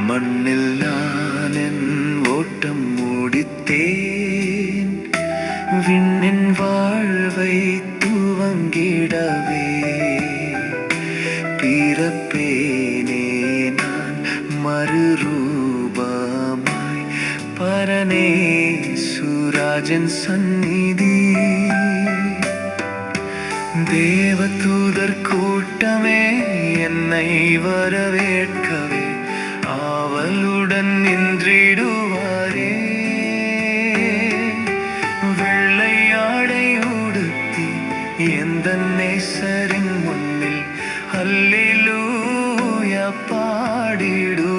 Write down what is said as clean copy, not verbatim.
மண்ணில் நான் என் ஓட்டம் முடித்தேன், விண்ணின் வாழ்வை துவங்கிடவே. பிறப்பேனே நான் மறுரூபமாய் பரனே சுராஜன் சந்நிதி. தேவதூதர் கூட்டமே என்னை வரவேற்கவே ஆவலுடன் நின்றிடுவாரே. வெள்ளை ஆடை உடுத்தி எந்த நேசரின் முன்னில் அல்லேலூயா பாடிடு.